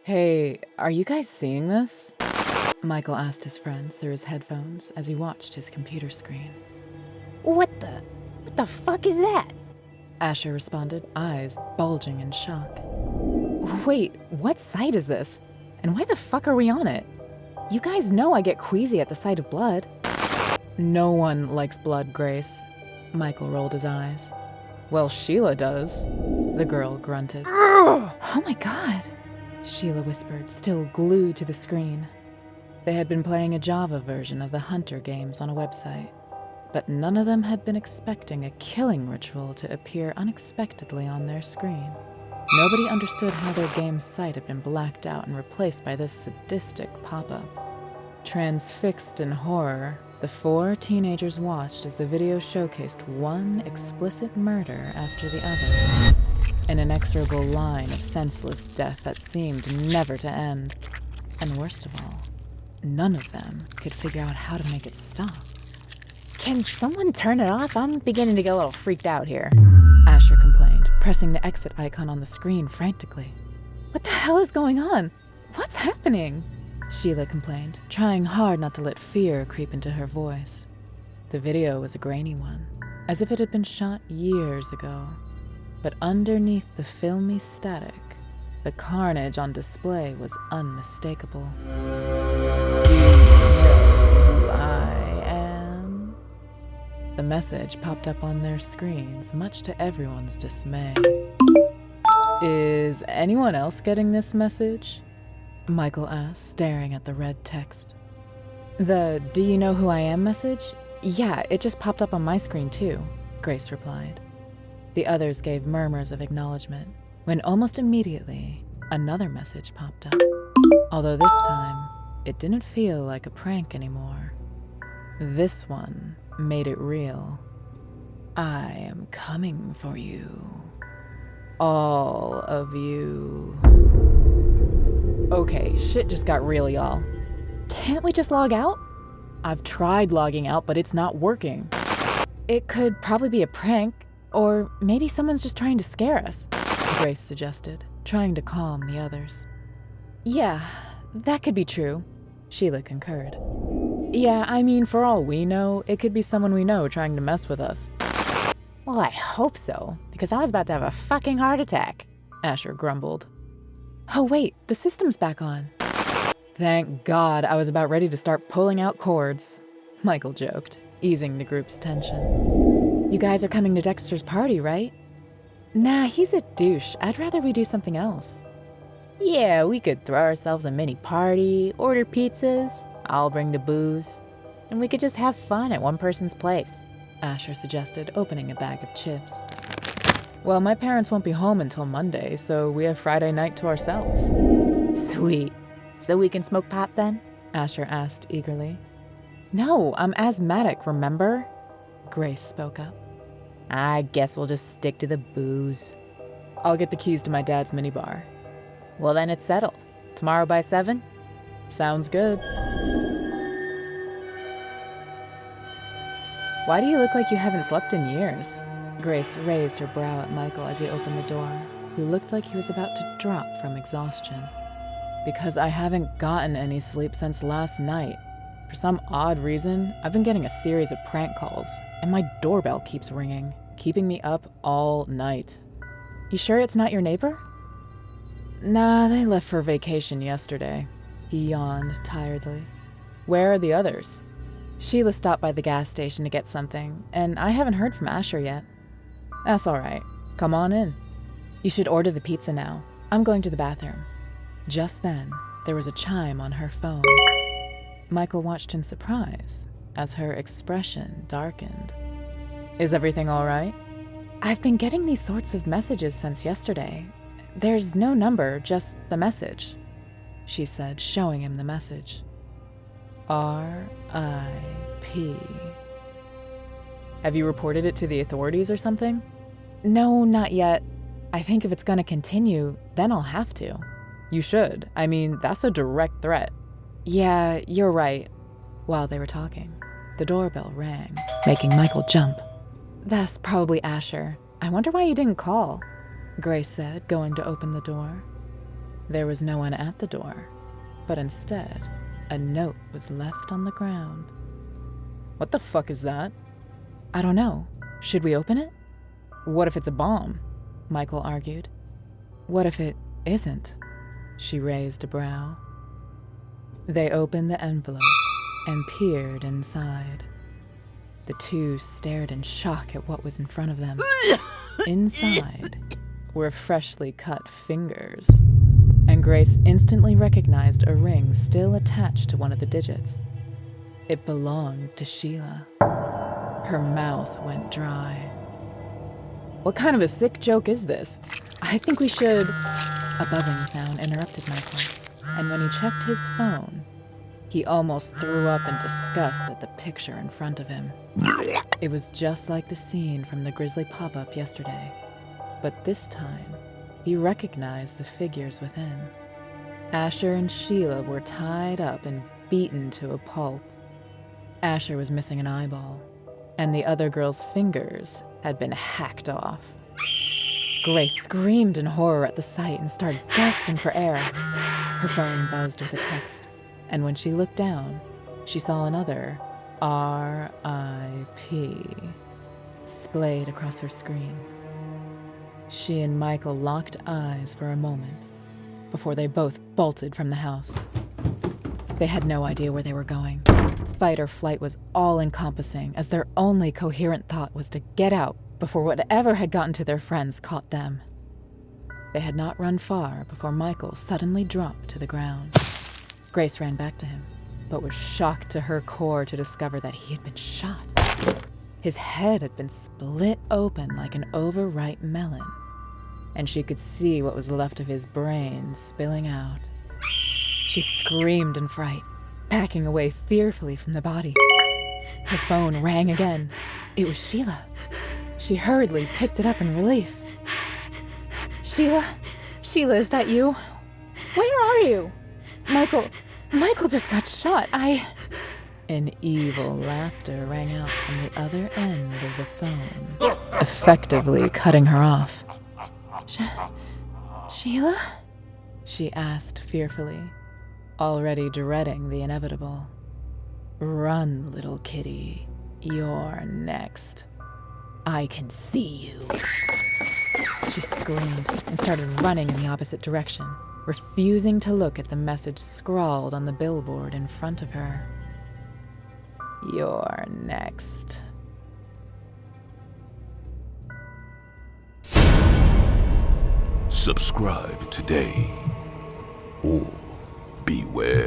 Hey, are you guys seeing this? Michael asked his friends through his headphones as he watched his computer screen. What the fuck is that? Asher responded, eyes bulging in shock. Wait, what site is this? And why the fuck are we on it? You guys know I get queasy at the sight of blood. No one likes blood, Grace. Michael rolled his eyes. Well, Sheila does, the girl grunted. Oh my god, Sheila whispered, still glued to the screen. They had been playing a Java version of the Hunter games on a website, but none of them had been expecting a killing ritual to appear unexpectedly on their screen. Nobody understood how their game's site had been blacked out and replaced by this sadistic pop-up. Transfixed in horror, the four teenagers watched as the video showcased one explicit murder after the other. An inexorable line of senseless death that seemed never to end. And worst of all, none of them could figure out how to make it stop. Can someone turn it off? I'm beginning to get a little freaked out here. Asher complained, pressing the exit icon on the screen frantically. What the hell is going on? What's happening? Sheila complained, trying hard not to let fear creep into her voice. The video was a grainy one, as if it had been shot years ago. But underneath the filmy static, the carnage on display was unmistakable. Do you know who I am? The message popped up on their screens, much to everyone's dismay. Is anyone else getting this message? Michael asked, staring at the red text. The "Do you know who I am" message? Yeah, it just popped up on my screen too, Grace replied. The others gave murmurs of acknowledgement, when almost immediately, another message popped up. Although this time, it didn't feel like a prank anymore. This one made it real. I am coming for you. All of you. Okay, shit just got real, y'all. Can't we just log out? I've tried logging out, but it's not working. It could probably be a prank, or maybe someone's just trying to scare us, Grace suggested, trying to calm the others. Yeah, that could be true, Sheila concurred. Yeah, I mean, for all we know, it could be someone we know trying to mess with us. Well, I hope so, because I was about to have a fucking heart attack, Asher grumbled. Oh wait, the system's back on. Thank God, I was about ready to start pulling out cords, Michael joked, easing the group's tension. You guys are coming to Dexter's party, right? Nah, he's a douche. I'd rather we do something else. Yeah, we could throw ourselves a mini party, order pizzas, I'll bring the booze, and we could just have fun at one person's place, Asher suggested, opening a bag of chips. Well, my parents won't be home until Monday, so we have Friday night to ourselves. Sweet. So we can smoke pot then? Asher asked eagerly. No, I'm asthmatic, remember? Grace spoke up. I guess we'll just stick to the booze. I'll get the keys to my dad's minibar. Well, then it's settled. Tomorrow by 7? Sounds good. Why do you look like you haven't slept in years? Grace raised her brow at Michael as he opened the door, who looked like he was about to drop from exhaustion. Because I haven't gotten any sleep since last night. For some odd reason, I've been getting a series of prank calls, and my doorbell keeps ringing, keeping me up all night. You sure it's not your neighbor? Nah, they left for vacation yesterday. He yawned tiredly. Where are the others? Sheila stopped by the gas station to get something, and I haven't heard from Asher yet. That's all right. Come on in. You should order the pizza now. I'm going to the bathroom. Just then, there was a chime on her phone. Michael watched in surprise as her expression darkened. Is everything all right? I've been getting these sorts of messages since yesterday. There's no number, just the message, she said, showing him the message. R.I.P. Have you reported it to the authorities or something? No, not yet. I think if it's gonna continue, then I'll have to. You should. I mean, that's a direct threat. Yeah, you're right. While they were talking, the doorbell rang, making Michael jump. That's probably Asher. I wonder why he didn't call, Grace said, going to open the door. There was no one at the door, but instead, a note was left on the ground. What the fuck is that? I don't know. Should we open it? What if it's a bomb? Michael argued. What if it isn't? She raised a brow. They opened the envelope and peered inside. The two stared in shock at what was in front of them. Inside were freshly cut fingers, and Grace instantly recognized a ring still attached to one of the digits. It belonged to Sheila. Her mouth went dry. What kind of a sick joke is this? I think we should... A buzzing sound interrupted Michael, and when he checked his phone, he almost threw up in disgust at the picture in front of him. It was just like the scene from the grisly pop-up yesterday, but this time, he recognized the figures within. Asher and Sheila were tied up and beaten to a pulp. Asher was missing an eyeball, and the other girl's fingers had been hacked off. Grace screamed in horror at the sight and started gasping for air. Her phone buzzed with a text, and when she looked down, she saw another R.I.P. splayed across her screen. She and Michael locked eyes for a moment before they both bolted from the house. They had no idea where they were going. Fight or flight was all-encompassing, as their only coherent thought was to get out before whatever had gotten to their friends caught them. They had not run far before Michael suddenly dropped to the ground. Grace ran back to him, but was shocked to her core to discover that he had been shot. His head had been split open like an overripe melon, and she could see what was left of his brain spilling out. She screamed in fright, backing away fearfully from the body. Her phone rang again. It was Sheila. She hurriedly picked it up in relief. Sheila, is that you? Where are you? Michael just got shot. An evil laughter rang out from the other end of the phone, effectively cutting her off. Sheila? She asked fearfully, already dreading the inevitable. Run, little kitty. You're next. I can see you. She screamed and started running in the opposite direction, refusing to look at the message scrawled on the billboard in front of her. You're next. Subscribe today, or beware.